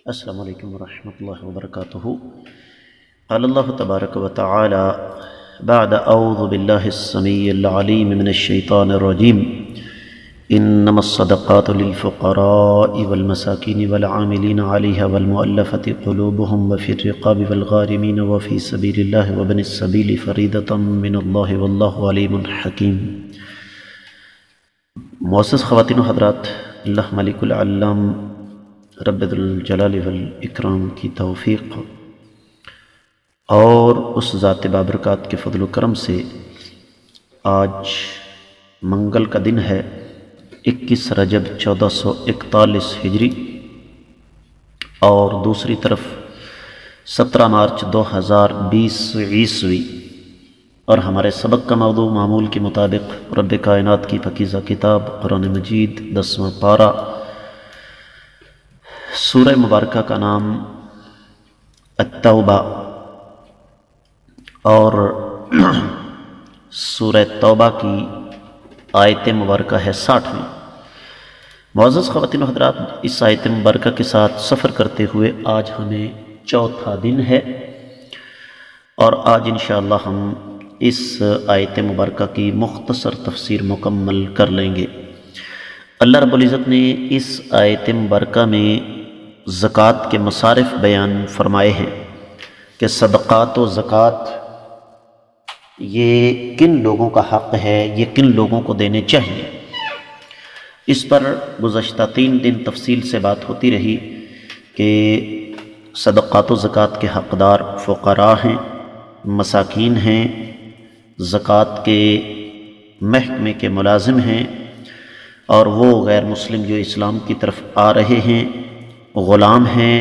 السلام علیکم ورحمۃ اللہ وبرکاتہ۔ قال اللہ تبارک و تعالی بعد اعوذ باللہ السمیع العلیم من الشیطان الرجیم انما الصدقات للفقراء والمساکین والعاملین علیہا والمؤلفۃ قلوبهم وفی الرقاب والغارمین وفی سبیل اللہ وابن السبیل فریضۃ من اللہ واللہ علیم حکیم۔ معزز خواتین و حضرات، اللہ ملک العلام رب الجلال والاکرام کی توفیق اور اس ذات بابرکات کے فضل و کرم سے آج منگل کا دن ہے، 21 رجب 1441 ہجری، اور دوسری طرف 17 مارچ 2020 عیسوی، اور ہمارے سبق کا موضوع معمول کے مطابق رب کائنات کی پاکیزہ کتاب قرآن مجید 10واں پارہ، سورہ مبارکہ کا نام التوبہ، اور سورہ توبہ کی آیت مبارکہ ہے 60ویں۔ معزز خواتین و حضرات، اس آیت مبارکہ کے ساتھ سفر کرتے ہوئے آج ہمیں چوتھا دن ہے، اور آج انشاءاللہ ہم اس آیت مبارکہ کی مختصر تفسیر مکمل کر لیں گے۔ اللہ رب العزت نے اس آیت مبارکہ میں زکوٰۃ کے مصارف بیان فرمائے ہیں کہ صدقات و زکوٰۃ یہ کن لوگوں کا حق ہے، یہ کن لوگوں کو دینے چاہیے۔ اس پر گزشتہ 3 دن تفصیل سے بات ہوتی رہی کہ صدقات و زکوٰۃ کے حقدار فقراء ہیں، مساکین ہیں، زکوٰۃ کے محکمے کے ملازم ہیں، اور وہ غیر مسلم جو اسلام کی طرف آ رہے ہیں، غلام ہیں،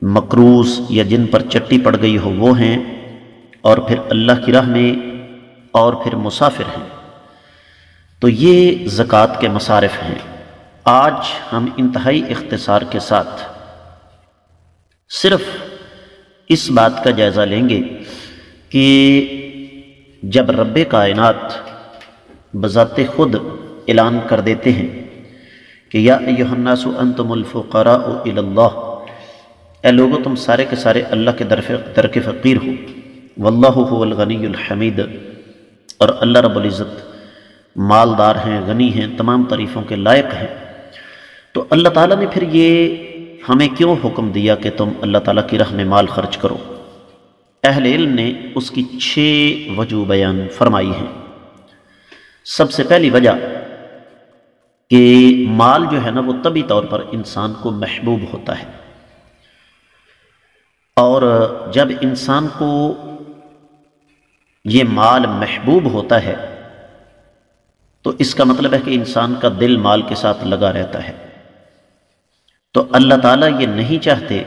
مقروض یا جن پر چٹی پڑ گئی ہو وہ ہیں، اور پھر اللہ کی راہ میں، اور پھر مسافر ہیں۔ تو یہ زکوٰۃ کے مصارف ہیں۔ آج ہم انتہائی اختصار کے ساتھ صرف اس بات کا جائزہ لیں گے کہ جب رب کائنات بذات خود اعلان کر دیتے ہیں کہ یا ایھا الناس انتم الفقراء الی اللہ، اے لوگو تم سارے کے سارے اللہ کے در کے فقیر ہو، واللہ هو الغنی الحمید، اور اللہ رب العزت مالدار ہیں، غنی ہیں، تمام تعریفوں کے لائق ہیں۔ تو اللہ تعالیٰ نے پھر یہ ہمیں کیوں حکم دیا کہ تم اللہ تعالیٰ کی راہ میں مال خرچ کرو؟ اہل علم نے اس کی 6 وجوہ بیان فرمائی ہیں۔ سب سے پہلی وجہ کہ مال جو ہے نا وہ طبعی طور پر انسان کو محبوب ہوتا ہے، اور جب انسان کو یہ مال محبوب ہوتا ہے تو اس کا مطلب ہے کہ انسان کا دل مال کے ساتھ لگا رہتا ہے۔ تو اللہ تعالیٰ یہ نہیں چاہتے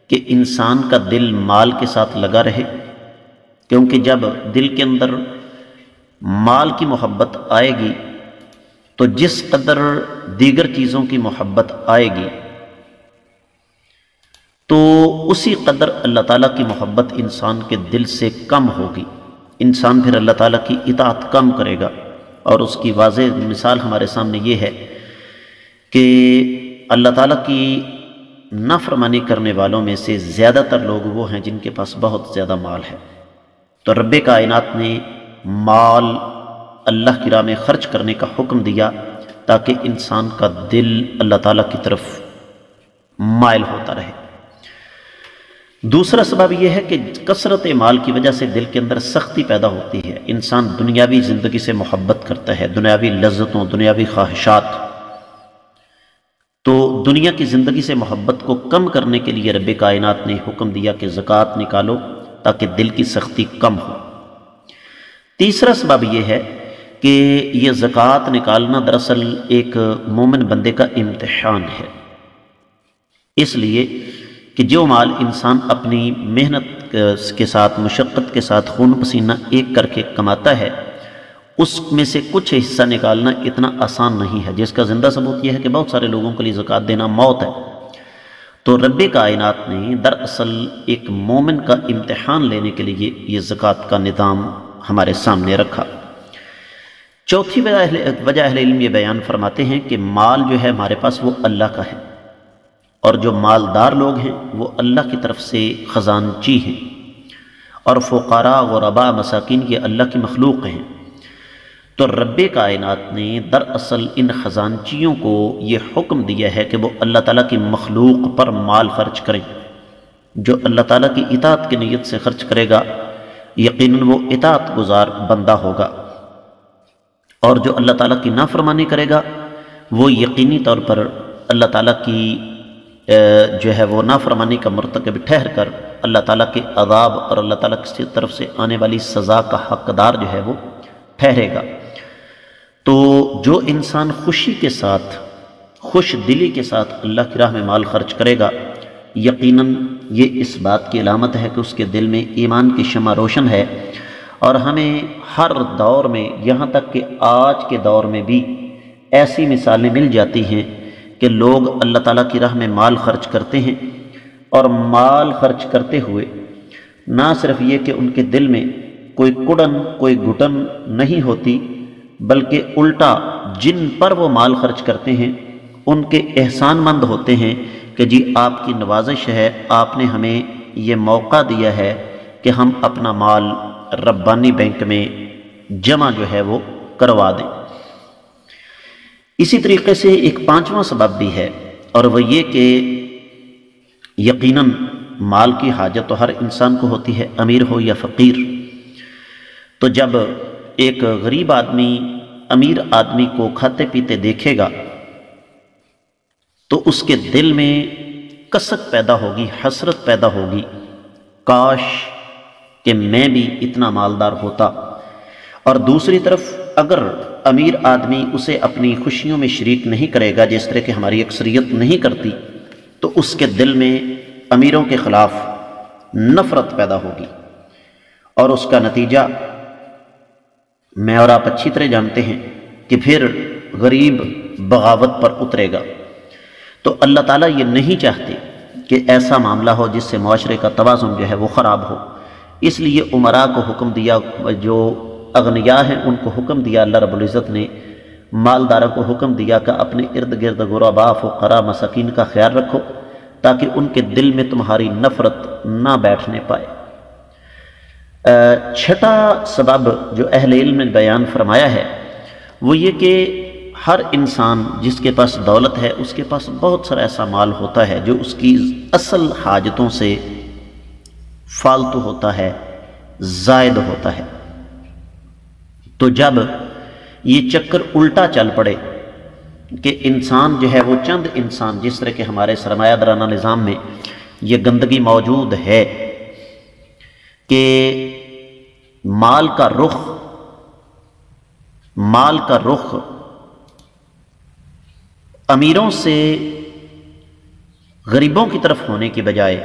کہ انسان کا دل مال کے ساتھ لگا رہے، کیونکہ جب دل کے اندر مال کی محبت آئے گی تو جس قدر دیگر چیزوں کی محبت آئے گی تو اسی قدر اللہ تعالیٰ کی محبت انسان کے دل سے کم ہوگی، انسان پھر اللہ تعالیٰ کی اطاعت کم کرے گا۔ اور اس کی واضح مثال ہمارے سامنے یہ ہے کہ اللہ تعالیٰ کی نافرمانی کرنے والوں میں سے زیادہ تر لوگ وہ ہیں جن کے پاس بہت زیادہ مال ہے۔ تو رب کائنات نے مال اللہ کی راہ میں خرچ کرنے کا حکم دیا تاکہ انسان کا دل اللہ تعالیٰ کی طرف مائل ہوتا رہے۔ دوسرا سبب یہ ہے کہ کثرت مال کی وجہ سے دل کے اندر سختی پیدا ہوتی ہے، انسان دنیاوی زندگی سے محبت کرتا ہے، دنیاوی لذتوں، دنیاوی خواہشات۔ تو دنیا کی زندگی سے محبت کو کم کرنے کے لیے رب کائنات نے حکم دیا کہ زکوٰۃ نکالو تاکہ دل کی سختی کم ہو۔ تیسرا سبب یہ ہے کہ یہ زکوٰۃ نکالنا دراصل ایک مومن بندے کا امتحان ہے، اس لیے کہ جو مال انسان اپنی محنت کے ساتھ، مشقت کے ساتھ، خون پسینہ ایک کر کے کماتا ہے، اس میں سے کچھ حصہ نکالنا اتنا آسان نہیں ہے، جس کا زندہ ثبوت یہ ہے کہ بہت سارے لوگوں کے لیے زکوٰۃ دینا موت ہے۔ تو رب کائنات نے دراصل ایک مومن کا امتحان لینے کے لیے یہ زکوٰۃ کا نظام ہمارے سامنے رکھا۔ چوتھی وجہ اہل علم یہ بیان فرماتے ہیں کہ مال جو ہے ہمارے پاس وہ اللہ کا ہے، اور جو مالدار لوگ ہیں وہ اللہ کی طرف سے خزانچی ہیں، اور فقراء غرباء مساکین یہ اللہ کی مخلوق ہیں۔ تو رب کائنات نے دراصل ان خزانچیوں کو یہ حکم دیا ہے کہ وہ اللہ تعالیٰ کی مخلوق پر مال خرچ کریں۔ جو اللہ تعالیٰ کی اطاعت کی نیت سے خرچ کرے گا یقیناً وہ اطاعت گزار بندہ ہوگا، اور جو اللہ تعالیٰ کی نافرمانی کرے گا وہ یقینی طور پر اللہ تعالیٰ کی جو ہے وہ نافرمانی کا مرتکب ٹھہر کر اللہ تعالیٰ کے عذاب اور اللہ تعالیٰ کی طرف سے آنے والی سزا کا حقدار جو ہے وہ ٹھہرے گا۔ تو جو انسان خوشی کے ساتھ، خوش دلی کے ساتھ اللہ کی راہ میں مال خرچ کرے گا یقیناً یہ اس بات کی علامت ہے کہ اس کے دل میں ایمان کی شمع روشن ہے۔ اور ہمیں ہر دور میں، یہاں تک کہ آج کے دور میں بھی ایسی مثالیں مل جاتی ہیں کہ لوگ اللہ تعالیٰ کی راہ میں مال خرچ کرتے ہیں، اور مال خرچ کرتے ہوئے نہ صرف یہ کہ ان کے دل میں کوئی کڑن، کوئی گھٹن نہیں ہوتی، بلکہ الٹا جن پر وہ مال خرچ کرتے ہیں ان کے احسان مند ہوتے ہیں کہ جی آپ کی نوازش ہے، آپ نے ہمیں یہ موقع دیا ہے کہ ہم اپنا مال ربانی بینک میں جمع جو ہے وہ کروا دیں۔ اسی طریقے سے ایک پانچواں سبب بھی ہے، اور وہ یہ کہ یقیناً مال کی حاجت تو ہر انسان کو ہوتی ہے، امیر ہو یا فقیر۔ تو جب ایک غریب آدمی امیر آدمی کو کھاتے پیتے دیکھے گا تو اس کے دل میں کسک پیدا ہوگی، حسرت پیدا ہوگی، کاش کہ میں بھی اتنا مالدار ہوتا۔ اور دوسری طرف اگر امیر آدمی اسے اپنی خوشیوں میں شریک نہیں کرے گا، جس طرح کہ ہماری اکثریت نہیں کرتی، تو اس کے دل میں امیروں کے خلاف نفرت پیدا ہوگی، اور اس کا نتیجہ میں اور آپ اچھی طرح جانتے ہیں کہ پھر غریب بغاوت پر اترے گا۔ تو اللہ تعالیٰ یہ نہیں چاہتے کہ ایسا معاملہ ہو جس سے معاشرے کا توازن جو ہے وہ خراب ہو، اس لیے امراء کو حکم دیا، جو اغنیاء ہیں ان کو حکم دیا، اللہ رب العزت نے مالداروں کو حکم دیا کہ اپنے ارد گرد غرباء فقراء مساکین کا خیال رکھو تاکہ ان کے دل میں تمہاری نفرت نہ بیٹھنے پائے۔ چھٹا سبب جو اہل علم نے بیان فرمایا ہے وہ یہ کہ ہر انسان جس کے پاس دولت ہے اس کے پاس بہت سارا ایسا مال ہوتا ہے جو اس کی اصل حاجتوں سے فالتو ہوتا ہے، زائد ہوتا ہے۔ تو جب یہ چکر الٹا چل پڑے کہ انسان جو ہے وہ چند انسان، جس طرح کہ ہمارے سرمایہ دارانہ نظام میں یہ گندگی موجود ہے کہ مال کا رخ امیروں سے غریبوں کی طرف ہونے کی بجائے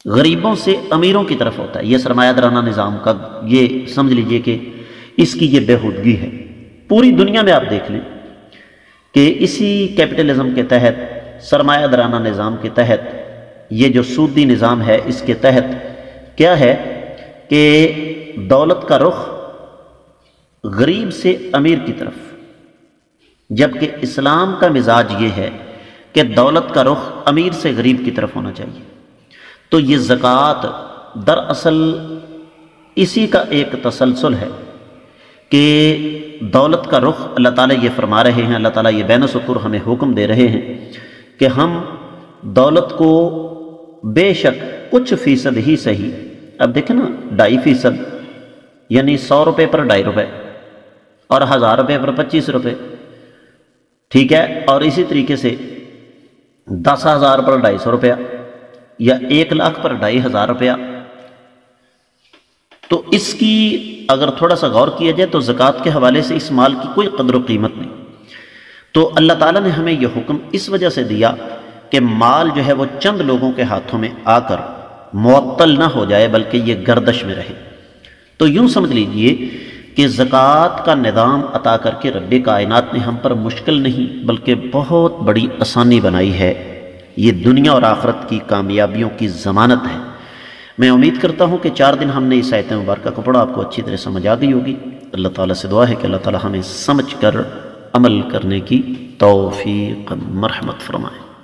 غریبوں سے امیروں کی طرف ہوتا ہے۔ یہ سرمایہ دارانہ نظام کا یہ سمجھ لیجئے کہ اس کی یہ بےہودگی ہے۔ پوری دنیا میں آپ دیکھ لیں کہ اسی کیپٹلزم کے تحت، سرمایہ دارانہ نظام کے تحت، یہ جو سودی نظام ہے اس کے تحت کیا ہے کہ دولت کا رخ غریب سے امیر کی طرف، جبکہ اسلام کا مزاج یہ ہے کہ دولت کا رخ امیر سے غریب کی طرف ہونا چاہیے۔ تو یہ زکوٰۃ دراصل اسی کا ایک تسلسل ہے کہ دولت کا رخ اللہ تعالیٰ یہ فرما رہے ہیں، اللہ تعالیٰ یہ بین السطور ہمیں حکم دے رہے ہیں کہ ہم دولت کو بے شک کچھ فیصد ہی صحیح، اب دیکھیں نا 2.5% یعنی 100 روپے پر 2.5 روپے اور 1000 روپے پر 25 روپے، ٹھیک ہے، اور اسی طریقے سے 10,000 پر 250 روپیہ یا 1 لاکھ پر 2,500 روپیہ۔ تو اس کی اگر تھوڑا سا غور کیا جائے تو زکوٰۃ کے حوالے سے اس مال کی کوئی قدر و قیمت نہیں۔ تو اللہ تعالیٰ نے ہمیں یہ حکم اس وجہ سے دیا کہ مال جو ہے وہ چند لوگوں کے ہاتھوں میں آ کر معطل نہ ہو جائے بلکہ یہ گردش میں رہے۔ تو یوں سمجھ لیجئے کہ زکوٰۃ کا نظام عطا کر کے رب کائنات نے ہم پر مشکل نہیں بلکہ بہت بڑی آسانی بنائی ہے۔ یہ دنیا اور آخرت کی کامیابیوں کی ضمانت ہے۔ میں امید کرتا ہوں کہ 4 دن ہم نے اس آیت مبارکہ کو پڑھا، آپ کو اچھی طرح سمجھ آ گئی ہوگی۔ اللہ تعالیٰ سے دعا ہے کہ اللہ تعالیٰ ہمیں سمجھ کر عمل کرنے کی توفیق مرحمت فرمائیں۔